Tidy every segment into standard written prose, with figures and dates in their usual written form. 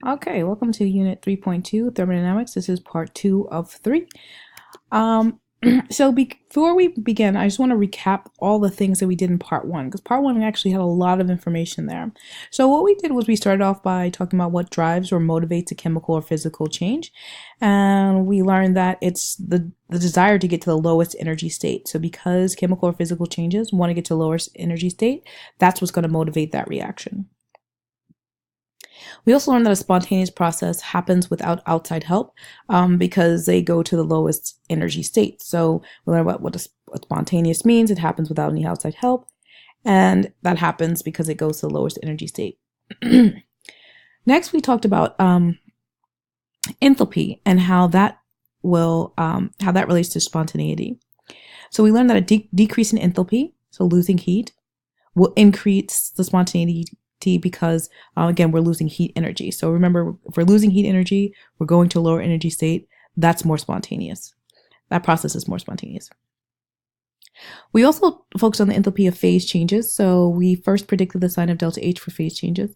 Okay, welcome to Unit 3.2, Thermodynamics. This is part 2 of 3. Um, so before we begin, I just want to recap all the things that we did in part 1, because part 1 actually had a lot of information there. So what we did was we started off by talking about what drives or motivates a chemical or physical change, and we learned that it's the desire to get to the lowest energy state. So because chemical or physical changes want to get to the lowest energy state, that's what's going to motivate that reaction. We also learned that a spontaneous process happens without outside help because they go to the lowest energy state. So we learned what what spontaneous means. It happens without any outside help. And that happens because it goes to the lowest energy state. Next, we talked about enthalpy and how that relates to spontaneity. So we learned that a decrease in enthalpy, so losing heat, will increase the spontaneity because, again, we're losing heat energy. So remember, if we're losing heat energy, we're going to a lower energy state. That's more spontaneous. That process is more spontaneous. We also focused on the enthalpy of phase changes. So we first predicted the sign of delta H for phase changes.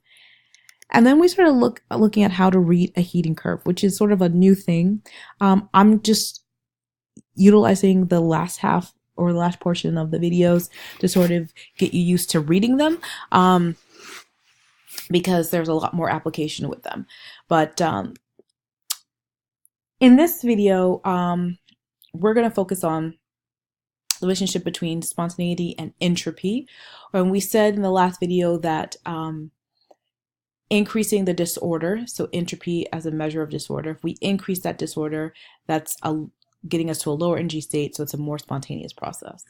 And then we started looking at how to read a heating curve, which is sort of a new thing. I'm just utilizing the last half or the last portion of the videos to sort of get you used to reading them. Because there's a lot more application with them. But in this video, we're going to focus on the relationship between spontaneity and entropy. And we said in the last video that increasing the disorder, so entropy as a measure of disorder, if we increase that disorder, that's getting us to a lower energy state, so it's a more spontaneous process.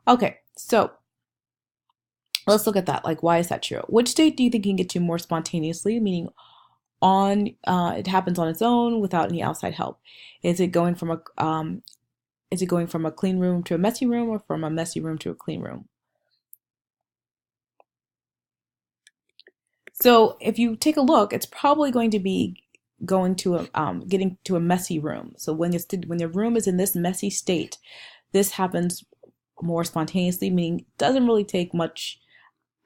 Okay, so let's look at that. Like, why is that true? Which state do you think can get to more spontaneously, meaning it happens on its own without any outside help? Is it going from a clean room to a messy room, or from a messy room to a clean room? So if you take a look, it's probably going to be going to getting to a messy room. So when the room is in this messy state, this happens more spontaneously, meaning it doesn't really take much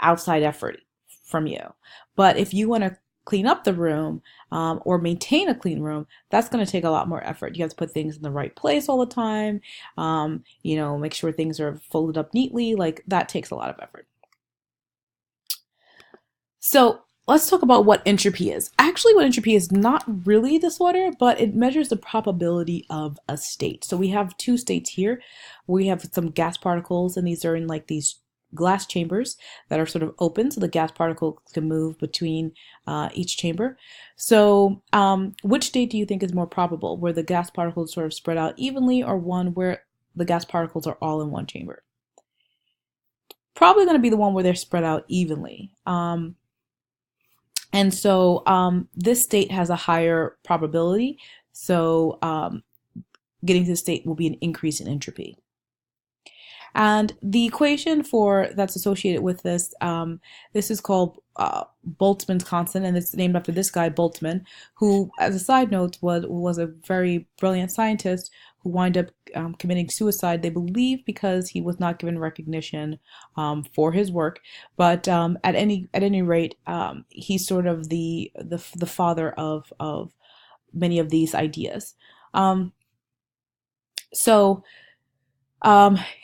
outside effort from you. But if you want to clean up the room or maintain a clean room, that's going to take a lot more effort. You have to put things in the right place all the time, make sure things are folded up neatly. Like, that takes a lot of effort. So let's talk about what entropy is. Actually, what entropy is not really disorder, but it measures the probability of a state. So we have two states here. We have some gas particles, and these are in like these glass chambers that are sort of open, so the gas particles can move between each chamber. So which state do you think is more probable, where the gas particles sort of spread out evenly, or one where the gas particles are all in one chamber? Probably going to be the one where they're spread out evenly. And so this state has a higher probability, so getting to the state will be an increase in entropy. And the equation that's associated with this, this is called Boltzmann's constant, and it's named after this guy, Boltzmann, who, as a side note, was a very brilliant scientist who wound up committing suicide, they believe, because he was not given recognition for his work. But at any rate, he's sort of the father of many of these ideas.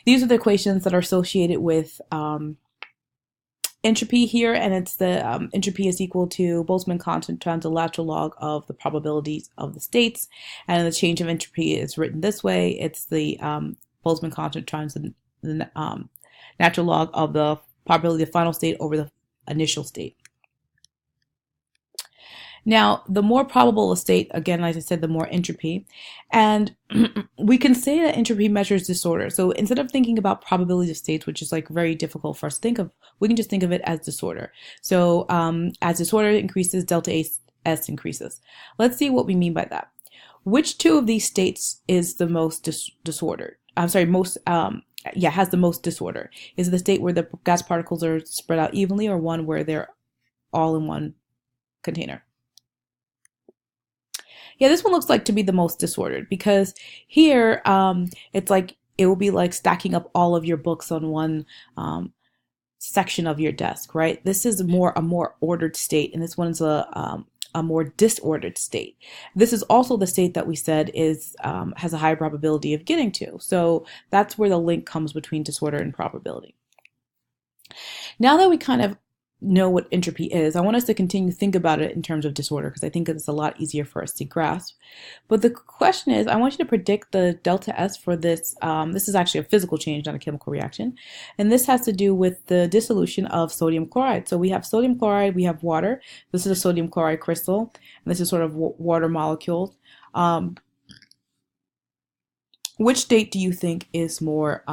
These are the equations that are associated with entropy here, and it's the entropy is equal to Boltzmann constant times the lateral log of the probabilities of the states, and the change of entropy is written this way. It's the Boltzmann constant times the natural log of the probability of the final state over the initial state. Now, the more probable a state, again, as I said, the more entropy. And we can say that entropy measures disorder. So instead of thinking about probability of states, which is like very difficult for us to think of, we can just think of it as disorder. So as disorder increases, delta S increases. Let's see what we mean by that. Which two of these states is the most disordered? I'm sorry, has the most disorder. Is it the state where the gas particles are spread out evenly, or one where they're all in one container? Yeah, this one looks like to be the most disordered, because here it's like it will be like stacking up all of your books on one section of your desk, right? This is a more ordered state, and this one's a more disordered state. This is also the state that we said is has a high probability of getting to. So that's where the link comes between disorder and probability. Now that we kind of know what entropy is, I want us to continue to think about it in terms of disorder because I think it's a lot easier for us to grasp. But the question is, I want you to predict the delta S for this. This is actually a physical change, not a chemical reaction. And this has to do with the dissolution of sodium chloride. So we have sodium chloride, we have water. This is a sodium chloride crystal, and this is sort of water molecules. Which state do you think is more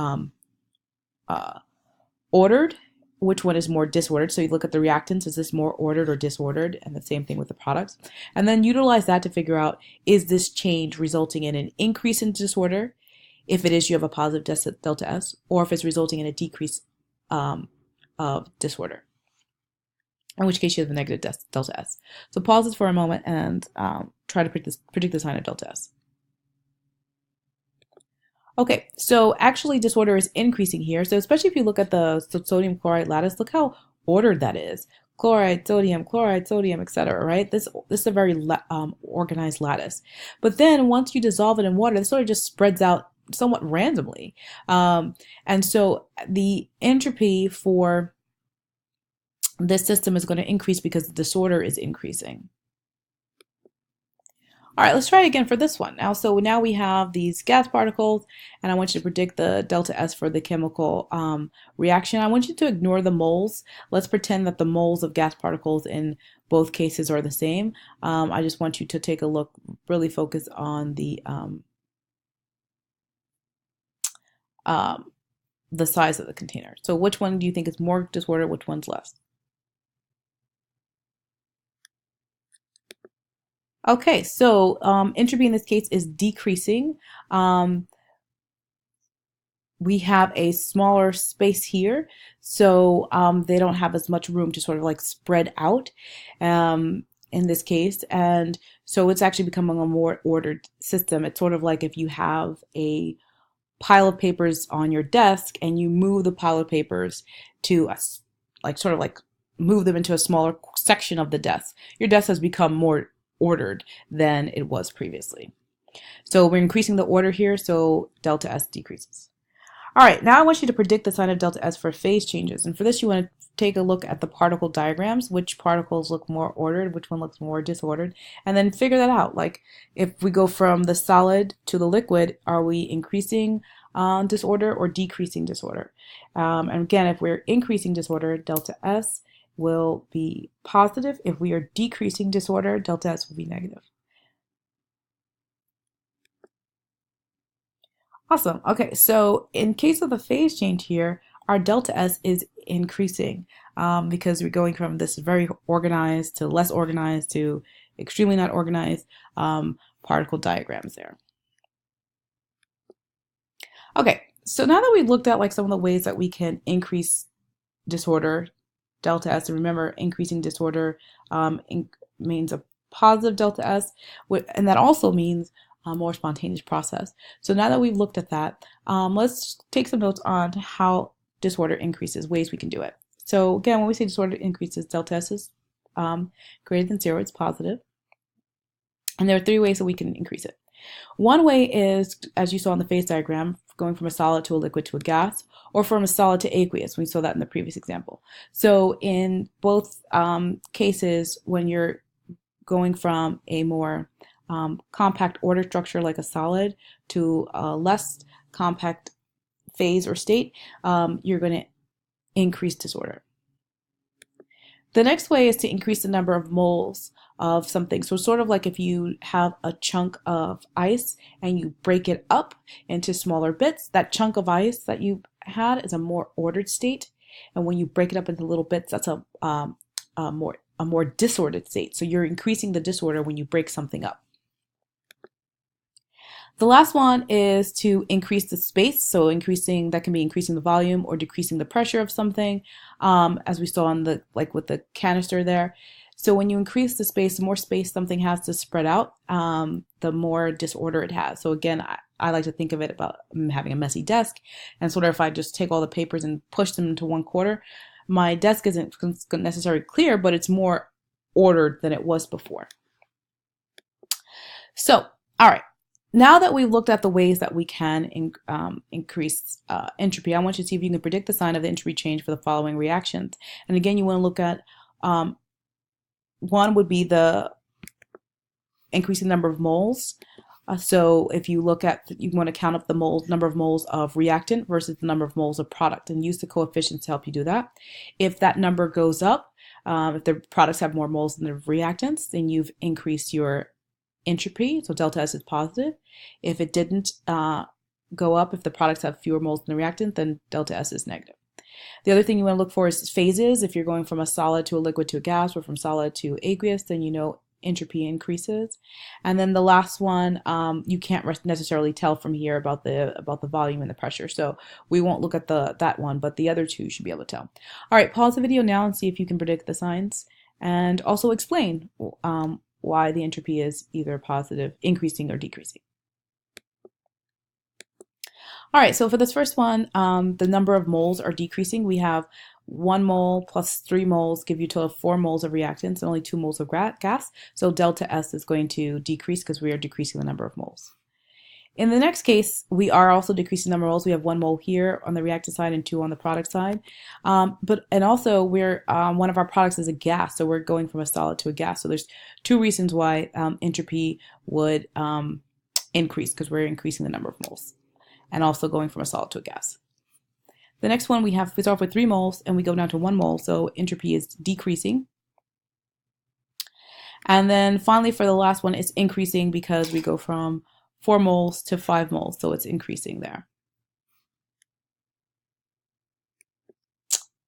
ordered? Which one is more disordered? So you look at the reactants, is this more ordered or disordered? And the same thing with the products. And then utilize that to figure out, is this change resulting in an increase in disorder? If it is, you have a positive delta S, or if it's resulting in a decrease of disorder, in which case you have the negative delta S. So pause this for a moment and try to predict the sign of delta S. Okay, so actually disorder is increasing here. So especially if you look at the sodium chloride lattice, look how ordered that is. Chloride, sodium, etc. Right? This is a very organized lattice. But then once you dissolve it in water, this sort of just spreads out somewhat randomly. And so the entropy for this system is going to increase because the disorder is increasing. All right, let's try it again for this one. So now we have these gas particles, and I want you to predict the delta S for the chemical reaction. I want you to ignore the moles. Let's pretend that the moles of gas particles in both cases are the same. I just want you to take a look, really focus on the size of the container. So which one do you think is more disordered, which one's less? Okay, so entropy in this case is decreasing. We have a smaller space here, so they don't have as much room to sort of like spread out in this case. And so it's actually becoming a more ordered system. It's sort of like if you have a pile of papers on your desk and you move the pile of papers to move them into a smaller section of the desk. Your desk has become more ordered than it was previously. So we're increasing the order here, so delta S decreases. All right, now I want you to predict the sign of delta S for phase changes. And for this, you want to take a look at the particle diagrams, which particles look more ordered, which one looks more disordered, and then figure that out. Like if we go from the solid to the liquid, are we increasing disorder or decreasing disorder? And again, if we're increasing disorder, delta S will be positive. If we are decreasing disorder, delta S will be negative. Awesome. Okay, so in case of the phase change here, our delta S is increasing because we're going from this very organized to less organized to extremely not organized particle diagrams there. Okay, so now that we've looked at like some of the ways that we can increase disorder, delta S, and remember increasing disorder means a positive delta S, and that also means a more spontaneous process. So now that we've looked at that, let's take some notes on how disorder increases, ways we can do it. So again, when we say disorder increases, delta S is greater than 0, it's positive. And there are 3 ways that we can increase it. One way is, as you saw in the phase diagram, going from a solid to a liquid to a gas, or from a solid to aqueous. We saw that in the previous example. So in both cases, when you're going from a more compact order structure like a solid to a less compact phase or state, you're going to increase disorder. The next way is to increase the number of moles of something. So sort of like if you have a chunk of ice and you break it up into smaller bits, that chunk of ice that you had is a more ordered state. And when you break it up into little bits, that's a more disordered state. So you're increasing the disorder when you break something up. The last one is to increase the space. So that can be increasing the volume or decreasing the pressure of something, as we saw in with the canister there. So when you increase the space, the more space something has to spread out, the more disorder it has. So again, I like to think of it about having a messy desk, and sort of if I just take all the papers and push them into one corner, my desk isn't necessarily clear, but it's more ordered than it was before. So, all right. Now that we've looked at the ways that we can increase entropy, I want you to see if you can predict the sign of the entropy change for the following reactions. And again, you want to look at one would be the increasing number of moles. So if you look at, you want to count up the number of moles of reactant versus the number of moles of product, and use the coefficients to help you do that. If that number goes up, if the products have more moles than the reactants, then you've increased your entropy, so delta S is positive. If it didn't go up, if the products have fewer moles than the reactant, then delta S is negative. The other thing you want to look for is phases. If you're going from a solid to a liquid to a gas, or from solid to aqueous, then you know entropy increases. And then the last one, you can't necessarily tell from here about the volume and the pressure, so we won't look at that one, but the other two you should be able to tell. All right, pause the video now and see if you can predict the signs, and also explain why the entropy is either positive, increasing, or decreasing. All right, so for this first one, the number of moles are decreasing. We have 1 mole plus 3 moles give you a total of 4 moles of reactants and only 2 moles of gas. So delta S is going to decrease because we are decreasing the number of moles. In the next case, we are also decreasing the number of moles. We have 1 mole here on the reactant side and 2 on the product side. And also we're one of our products is a gas, so we're going from a solid to a gas. So there's 2 reasons why entropy would increase, because we're increasing the number of moles, and also going from a solid to a gas. The next one we start off with 3 moles and we go down to 1 mole, so entropy is decreasing. And then finally for the last one, it's increasing because we go from 4 moles to 5 moles, so it's increasing there.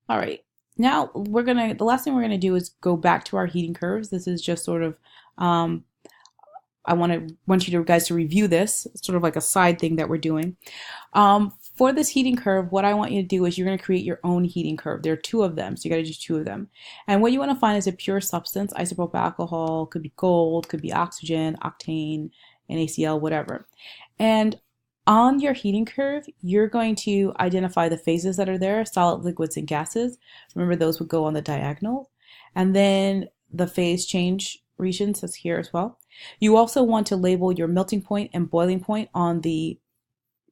All right, now the last thing we're gonna do is go back to our heating curves. This is just sort of, I want you guys to review this. It's sort of like a side thing that we're doing. For this heating curve, what I want you to do is you're going to create your own heating curve. There are 2 of them, so you got to do 2 of them. And what you want to find is a pure substance, isopropyl alcohol, could be gold, could be oxygen, octane, NaCl, whatever. And on your heating curve, you're going to identify the phases that are there, solid, liquids, and gases. Remember, those would go on the diagonal. And then the phase change regions is here as well. You also want to label your melting point and boiling point on the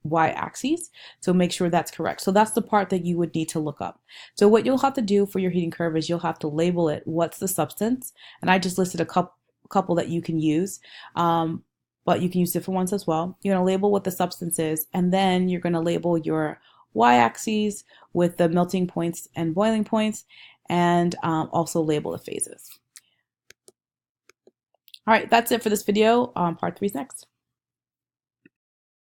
y-axis, so make sure that's correct. So that's the part that you would need to look up. So what you'll have to do for your heating curve is you'll have to label it, what's the substance, and I just listed a couple that you can use, but you can use different ones as well. You're going to label what the substance is, and then you're going to label your y-axis with the melting points and boiling points, and also label the phases. All right, that's it for this video. Part 3 is next.